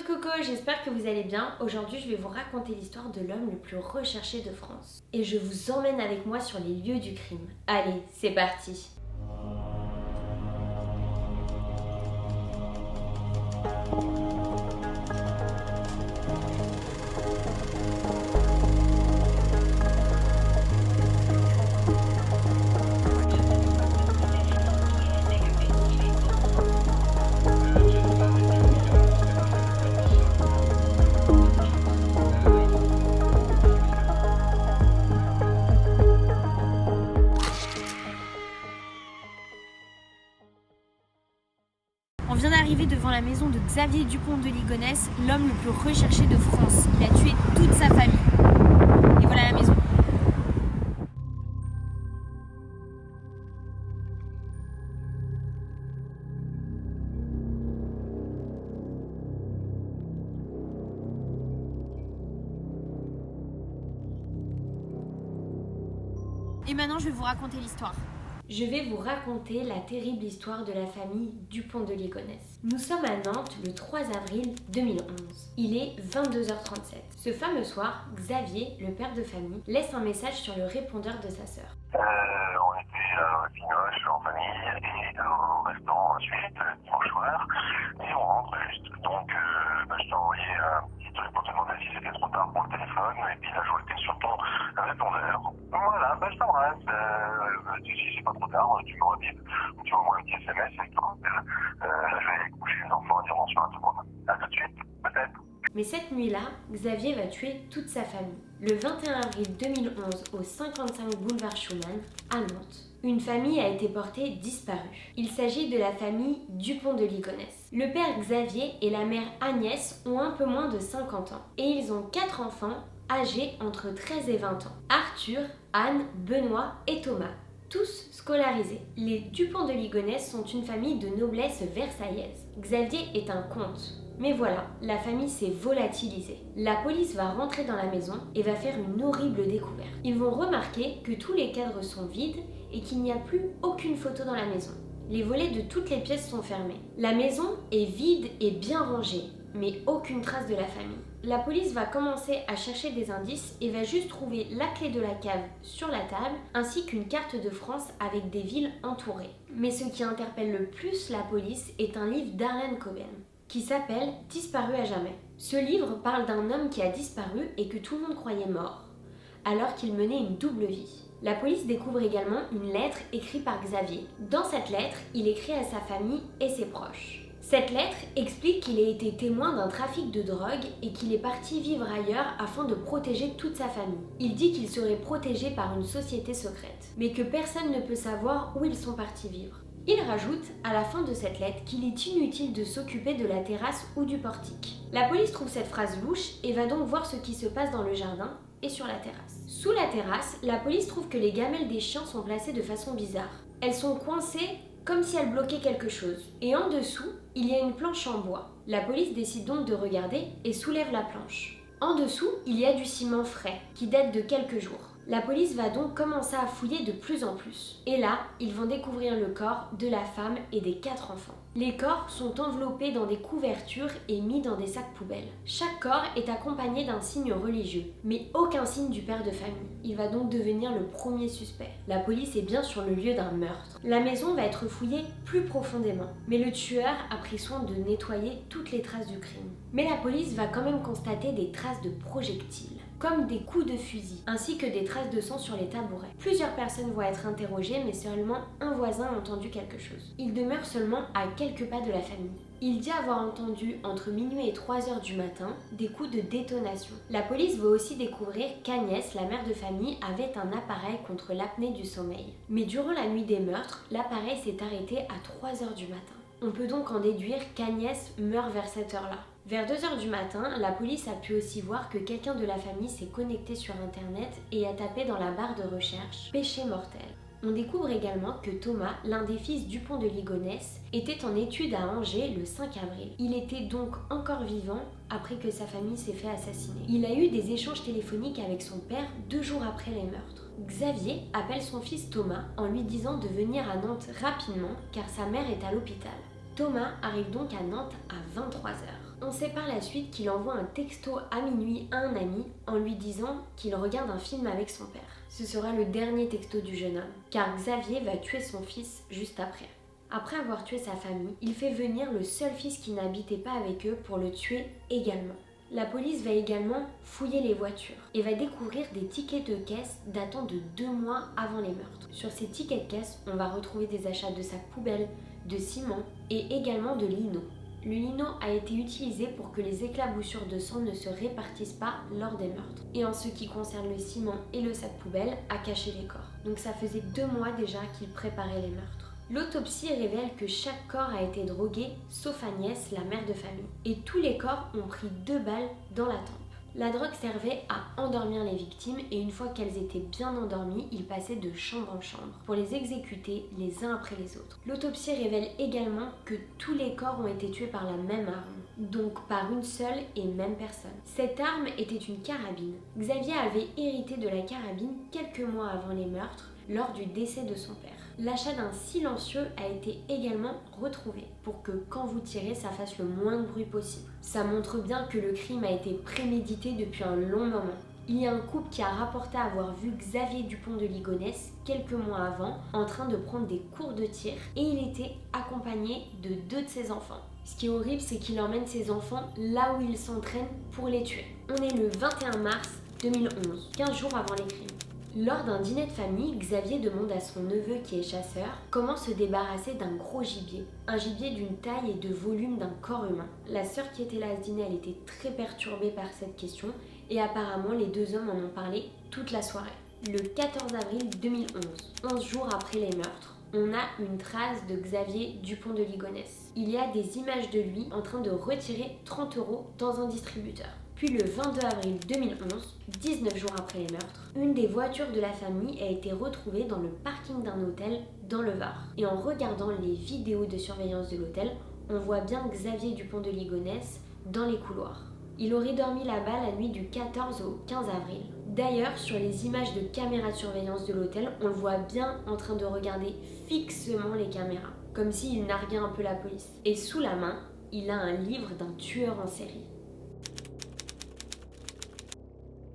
de coco, j'espère que vous allez bien. Aujourd'hui, je vais vous raconter l'histoire de l'homme le plus recherché de France. Et je vous emmène avec moi sur les lieux du crime. Allez, c'est parti. On vient d'arriver devant la maison de Xavier Dupont de Ligonnès, l'homme le plus recherché de France. Il a tué toute sa famille. Et voilà la maison. Et maintenant, je vais vous raconter l'histoire. Je vais vous raconter la terrible histoire de la famille Dupont de Ligonnès. Nous sommes à Nantes le 3 avril 2011. Il est 22h37. Ce fameux soir, Xavier, le père de famille, laisse un message sur le répondeur de sa sœur. On était à Pinoche en famille et au restaurant suite dimanche soir et on rentre juste. Donc je t'ai envoyé un petit truc pour te demander si c'était trop tard pour le téléphone et puis là je vois que t'es sur ton répondeur. Voilà, je t'embrasse. Si c'est pas trop tard, tu me redis, tu m'envoies un petit SMS et toi. Je vais aller coucher les enfants, dire bonsoir à tout le monde. À tout de suite, peut-être. Mais cette nuit-là, Xavier va tuer toute sa famille. Le 21 avril 2011, au 55 boulevard Schumann, à Nantes, une famille a été portée disparue. Il s'agit de la famille Dupont de Ligonnès. Le père Xavier et la mère Agnès ont un peu moins de 50 ans et ils ont 4 enfants âgés entre 13 et 20 ans. Arthur, Anne, Benoît et Thomas. Tous scolarisés. Les Dupont de Ligonnès sont une famille de noblesse versaillaise. Xavier est un comte. Mais voilà, la famille s'est volatilisée. La police va rentrer dans la maison et va faire une horrible découverte. Ils vont remarquer que tous les cadres sont vides et qu'il n'y a plus aucune photo dans la maison. Les volets de toutes les pièces sont fermés. La maison est vide et bien rangée, mais aucune trace de la famille. La police va commencer à chercher des indices et va juste trouver la clé de la cave sur la table ainsi qu'une carte de France avec des villes entourées. Mais ce qui interpelle le plus la police est un livre d'Harlan Coben qui s'appelle « Disparu à jamais ». Ce livre parle d'un homme qui a disparu et que tout le monde croyait mort, alors qu'il menait une double vie. La police découvre également une lettre écrite par Xavier. Dans cette lettre, il écrit à sa famille et ses proches. Cette lettre explique qu'il a été témoin d'un trafic de drogue et qu'il est parti vivre ailleurs afin de protéger toute sa famille. Il dit qu'il serait protégé par une société secrète, mais que personne ne peut savoir où ils sont partis vivre. Il rajoute à la fin de cette lettre qu'il est inutile de s'occuper de la terrasse ou du portique. La police trouve cette phrase louche et va donc voir ce qui se passe dans le jardin et sur la terrasse. Sous la terrasse, la police trouve que les gamelles des chiens sont placées de façon bizarre. Elles sont coincées comme si elles bloquaient quelque chose. Et en dessous, il y a une planche en bois. La police décide donc de regarder et soulève la planche. En dessous, il y a du ciment frais qui date de quelques jours. La police va donc commencer à fouiller de plus en plus. Et là, ils vont découvrir le corps de la femme et des 4 enfants. Les corps sont enveloppés dans des couvertures et mis dans des sacs poubelles. Chaque corps est accompagné d'un signe religieux, mais aucun signe du père de famille. Il va donc devenir le premier suspect. La police est bien sur le lieu d'un meurtre. La maison va être fouillée plus profondément, mais le tueur a pris soin de nettoyer toutes les traces du crime. Mais la police va quand même constater des traces de projectiles, comme des coups de fusil, ainsi que des traces de sang sur les tabourets. Plusieurs personnes vont être interrogées, mais seulement un voisin a entendu quelque chose. Il demeure seulement à quelques pas de la famille. Il dit avoir entendu entre minuit et 3h du matin des coups de détonation. La police va aussi découvrir qu'Agnès, la mère de famille, avait un appareil contre l'apnée du sommeil. Mais durant la nuit des meurtres, l'appareil s'est arrêté à 3h du matin. On peut donc en déduire qu'Agnès meurt vers cette heure-là. Vers 2h du matin, la police a pu aussi voir que quelqu'un de la famille s'est connecté sur internet et a tapé dans la barre de recherche « péché mortel ». On découvre également que Thomas, l'un des fils Dupont de Ligonnès, était en études à Angers le 5 avril. Il était donc encore vivant après que sa famille s'est fait assassiner. Il a eu des échanges téléphoniques avec son père 2 jours après les meurtres. Xavier appelle son fils Thomas en lui disant de venir à Nantes rapidement car sa mère est à l'hôpital. Thomas arrive donc à Nantes à 23h. On sait par la suite qu'il envoie un texto à minuit à un ami en lui disant qu'il regarde un film avec son père. Ce sera le dernier texto du jeune homme, car Xavier va tuer son fils juste après. Après avoir tué sa famille, il fait venir le seul fils qui n'habitait pas avec eux pour le tuer également. La police va également fouiller les voitures et va découvrir des tickets de caisse datant de 2 mois avant les meurtres. Sur ces tickets de caisse, on va retrouver des achats de sacs poubelles, de ciment et également de lino. Le lino a été utilisé pour que les éclaboussures de sang ne se répartissent pas lors des meurtres. Et en ce qui concerne le ciment et le sac poubelle, a caché les corps. Donc ça faisait 2 mois déjà qu'il préparait les meurtres. L'autopsie révèle que chaque corps a été drogué, sauf Agnès, la mère de famille. Et tous les corps ont pris 2 balles dans la tempe. La drogue servait à endormir les victimes et une fois qu'elles étaient bien endormies, ils passaient de chambre en chambre pour les exécuter les uns après les autres. L'autopsie révèle également que tous les corps ont été tués par la même arme, donc par une seule et même personne. Cette arme était une carabine. Xavier avait hérité de la carabine quelques mois avant les meurtres, lors du décès de son père. L'achat d'un silencieux a été également retrouvé pour que quand vous tirez, ça fasse le moins de bruit possible. Ça montre bien que le crime a été prémédité depuis un long moment. Il y a un couple qui a rapporté avoir vu Xavier Dupont de Ligonnès quelques mois avant en train de prendre des cours de tir et il était accompagné de 2 de ses enfants. Ce qui est horrible, c'est qu'il emmène ses enfants là où il s'entraîne pour les tuer. On est le 21 mars 2011, 15 jours avant les crimes. Lors d'un dîner de famille, Xavier demande à son neveu qui est chasseur comment se débarrasser d'un gros gibier. Un gibier d'une taille et de volume d'un corps humain. La sœur qui était là à ce dîner, elle était très perturbée par cette question et apparemment les 2 hommes en ont parlé toute la soirée. Le 14 avril 2011, 11 jours après les meurtres, on a une trace de Xavier Dupont de Ligonnès. Il y a des images de lui en train de retirer 30 € dans un distributeur. Puis le 22 avril 2011, 19 jours après les meurtres, une des voitures de la famille a été retrouvée dans le parking d'un hôtel dans le Var. Et en regardant les vidéos de surveillance de l'hôtel, on voit bien Xavier Dupont de Ligonnès dans les couloirs. Il aurait dormi là-bas la nuit du 14 au 15 avril. D'ailleurs, sur les images de caméras de surveillance de l'hôtel, on le voit bien en train de regarder fixement les caméras, comme s'il narguait un peu la police. Et sous la main, il a un livre d'un tueur en série.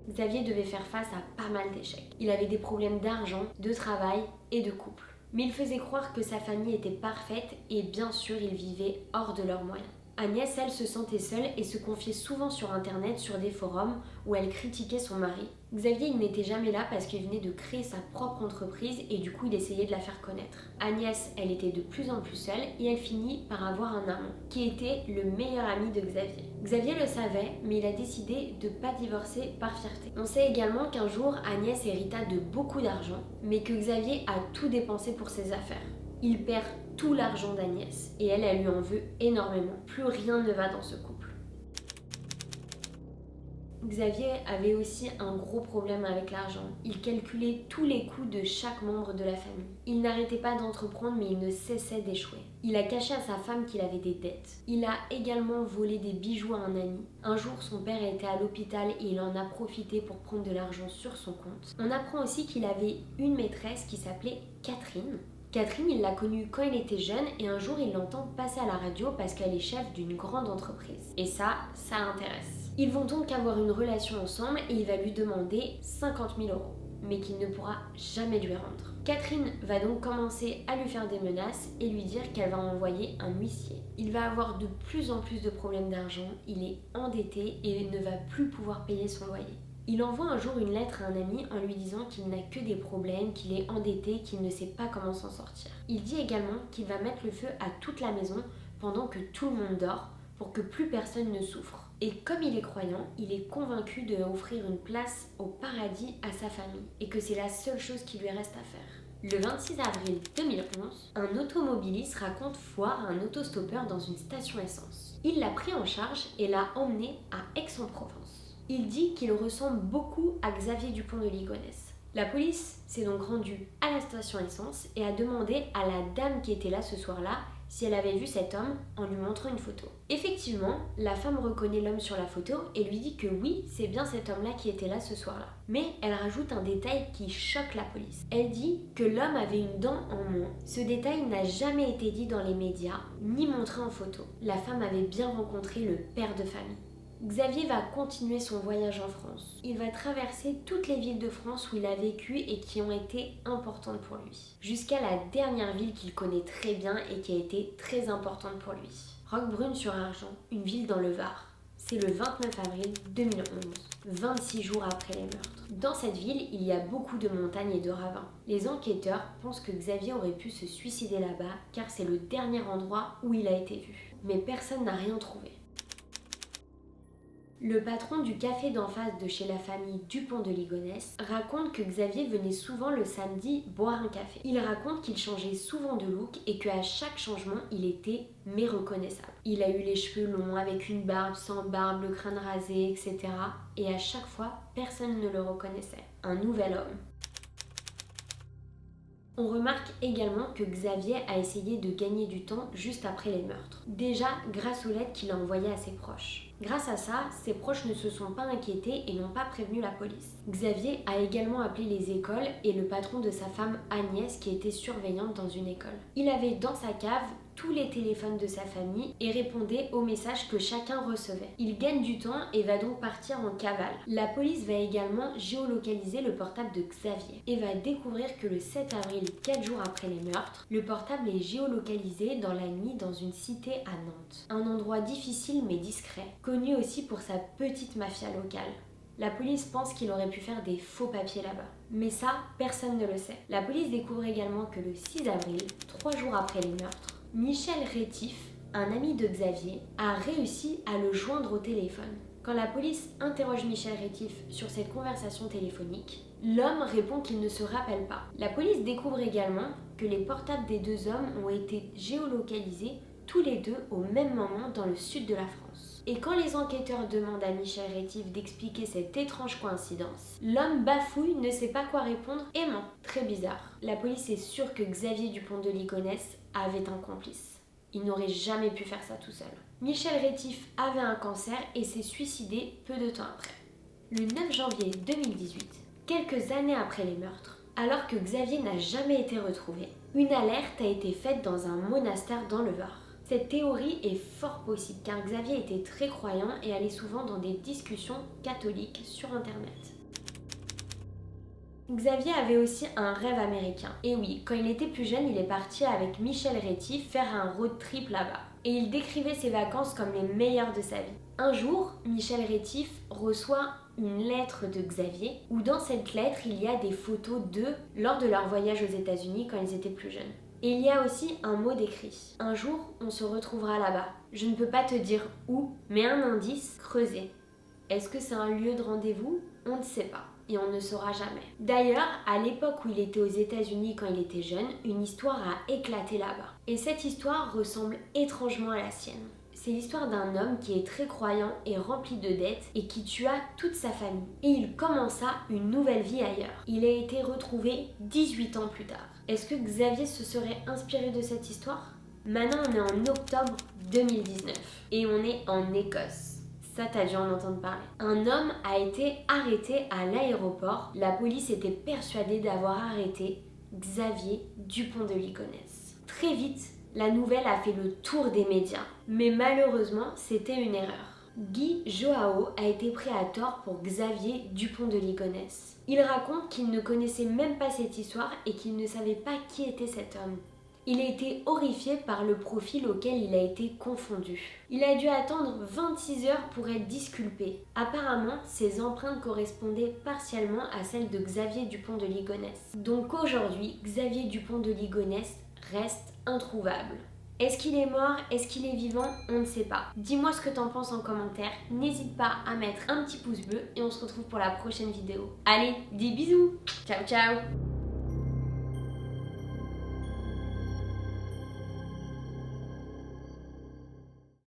Xavier devait faire face à pas mal d'échecs. Il avait des problèmes d'argent, de travail et de couple. Mais il faisait croire que sa famille était parfaite et bien sûr, ils vivaient hors de leurs moyens. Agnès, elle, se sentait seule et se confiait souvent sur internet, sur des forums où elle critiquait son mari. Xavier, il n'était jamais là parce qu'il venait de créer sa propre entreprise et du coup, il essayait de la faire connaître. Agnès, elle était de plus en plus seule et elle finit par avoir un amant qui était le meilleur ami de Xavier. Xavier le savait, mais il a décidé de ne pas divorcer par fierté. On sait également qu'un jour, Agnès hérita de beaucoup d'argent, mais que Xavier a tout dépensé pour ses affaires. Il perd tout l'argent d'Agnès et elle lui en veut énormément. Plus rien ne va dans ce couple. Xavier avait aussi un gros problème avec l'argent. Il calculait tous les coûts de chaque membre de la famille. Il n'arrêtait pas d'entreprendre mais il ne cessait d'échouer. Il a caché à sa femme qu'il avait des dettes. Il a également volé des bijoux à un ami. Un jour, son père était à l'hôpital et il en a profité pour prendre de l'argent sur son compte. On apprend aussi qu'il avait une maîtresse qui s'appelait Catherine. Catherine, il l'a connue quand il était jeune et un jour il l'entend passer à la radio parce qu'elle est chef d'une grande entreprise. Et ça l'intéresse. Ils vont donc avoir une relation ensemble et il va lui demander 50 000 €, mais qu'il ne pourra jamais lui rendre. Catherine va donc commencer à lui faire des menaces et lui dire qu'elle va envoyer un huissier. Il va avoir de plus en plus de problèmes d'argent, il est endetté et ne va plus pouvoir payer son loyer. Il envoie un jour une lettre à un ami en lui disant qu'il n'a que des problèmes, qu'il est endetté, qu'il ne sait pas comment s'en sortir. Il dit également qu'il va mettre le feu à toute la maison pendant que tout le monde dort pour que plus personne ne souffre. Et comme il est croyant, il est convaincu de offrir une place au paradis à sa famille et que c'est la seule chose qui lui reste à faire. Le 26 avril 2011, un automobiliste raconte foire à un autostoppeur dans une station essence. Il l'a pris en charge et l'a emmené à Aix-en-Provence. Il dit qu'il ressemble beaucoup à Xavier Dupont de Ligonnès. La police s'est donc rendue à la station essence et a demandé à la dame qui était là ce soir-là si elle avait vu cet homme en lui montrant une photo. Effectivement, la femme reconnaît l'homme sur la photo et lui dit que oui, c'est bien cet homme-là qui était là ce soir-là. Mais elle rajoute un détail qui choque la police. Elle dit que l'homme avait une dent en moins. Ce détail n'a jamais été dit dans les médias, ni montré en photo. La femme avait bien rencontré le père de famille. Xavier va continuer son voyage en France. Il va traverser toutes les villes de France où il a vécu et qui ont été importantes pour lui. Jusqu'à la dernière ville qu'il connaît très bien et qui a été très importante pour lui. Roquebrune-sur-Argent, une ville dans le Var. C'est le 29 avril 2011, 26 jours après les meurtres. Dans cette ville, il y a beaucoup de montagnes et de ravins. Les enquêteurs pensent que Xavier aurait pu se suicider là-bas car c'est le dernier endroit où il a été vu. Mais personne n'a rien trouvé. Le patron du café d'en face de chez la famille Dupont de Ligonnès raconte que Xavier venait souvent le samedi boire un café. Il raconte qu'il changeait souvent de look et qu'à chaque changement, il était méreconnaissable. Il a eu les cheveux longs, avec une barbe, sans barbe, le crâne rasé, etc. Et à chaque fois, personne ne le reconnaissait. Un nouvel homme. On remarque également que Xavier a essayé de gagner du temps juste après les meurtres. Déjà grâce aux lettres qu'il a envoyées à ses proches. Grâce à ça, ses proches ne se sont pas inquiétés et n'ont pas prévenu la police. Xavier a également appelé les écoles et le patron de sa femme Agnès qui était surveillante dans une école. Il avait dans sa cave tous les téléphones de sa famille et répondait aux messages que chacun recevait. Il gagne du temps et va donc partir en cavale. La police va également géolocaliser le portable de Xavier et va découvrir que le 7 avril, 4 jours après les meurtres, le portable est géolocalisé dans la nuit dans une cité à Nantes. Un endroit difficile mais discret, connu aussi pour sa petite mafia locale. La police pense qu'il aurait pu faire des faux papiers là-bas. Mais ça, personne ne le sait. La police découvre également que le 6 avril, 3 jours après les meurtres, Michel Rétif, un ami de Xavier, a réussi à le joindre au téléphone. Quand la police interroge Michel Rétif sur cette conversation téléphonique, l'homme répond qu'il ne se rappelle pas. La police découvre également que les portables des deux hommes ont été géolocalisés tous les deux au même moment dans le sud de la France. Et quand les enquêteurs demandent à Michel Rétif d'expliquer cette étrange coïncidence, l'homme bafouille, ne sait pas quoi répondre et ment. Très bizarre. La police est sûre que Xavier Dupont de Ligonnès avait un complice. Il n'aurait jamais pu faire ça tout seul. Michel Rétif avait un cancer et s'est suicidé peu de temps après. Le 9 janvier 2018, quelques années après les meurtres, alors que Xavier n'a jamais été retrouvé, une alerte a été faite dans un monastère dans le Var. Cette théorie est fort possible car Xavier était très croyant et allait souvent dans des discussions catholiques sur internet. Xavier avait aussi un rêve américain. Et oui, quand il était plus jeune, il est parti avec Michel Rétif faire un road trip là-bas. Et il décrivait ses vacances comme les meilleures de sa vie. Un jour, Michel Rétif reçoit une lettre de Xavier où dans cette lettre, il y a des photos d'eux lors de leur voyage aux États-Unis quand ils étaient plus jeunes. Et il y a aussi un mot décrit. Un jour, on se retrouvera là-bas. Je ne peux pas te dire où, mais un indice, creuser. Est-ce que c'est un lieu de rendez-vous ? On ne sait pas. Et on ne saura jamais. D'ailleurs, à l'époque où il était aux États-Unis quand il était jeune, une histoire a éclaté là-bas. Et cette histoire ressemble étrangement à la sienne. C'est l'histoire d'un homme qui est très croyant et rempli de dettes et qui tua toute sa famille. Et il commença une nouvelle vie ailleurs. Il a été retrouvé 18 ans plus tard. Est-ce que Xavier se serait inspiré de cette histoire ? Maintenant, on est en octobre 2019 et on est en Écosse. Ça, t'as dû en entendre parler. Un homme a été arrêté à l'aéroport. La police était persuadée d'avoir arrêté Xavier Dupont de Ligonnès. Très vite, la nouvelle a fait le tour des médias. Mais malheureusement, c'était une erreur. Guy Joao a été pris à tort pour Xavier Dupont de Ligonnès. Il raconte qu'il ne connaissait même pas cette histoire et qu'il ne savait pas qui était cet homme. Il a été horrifié par le profil auquel il a été confondu. Il a dû attendre 26 heures pour être disculpé. Apparemment, ses empreintes correspondaient partiellement à celles de Xavier Dupont de Ligonnès. Donc aujourd'hui, Xavier Dupont de Ligonnès reste introuvable. Est-ce qu'il est mort? Est-ce qu'il est vivant? On ne sait pas. Dis-moi ce que t'en penses en commentaire. N'hésite pas à mettre un petit pouce bleu et on se retrouve pour la prochaine vidéo. Allez, des bisous. Ciao ciao.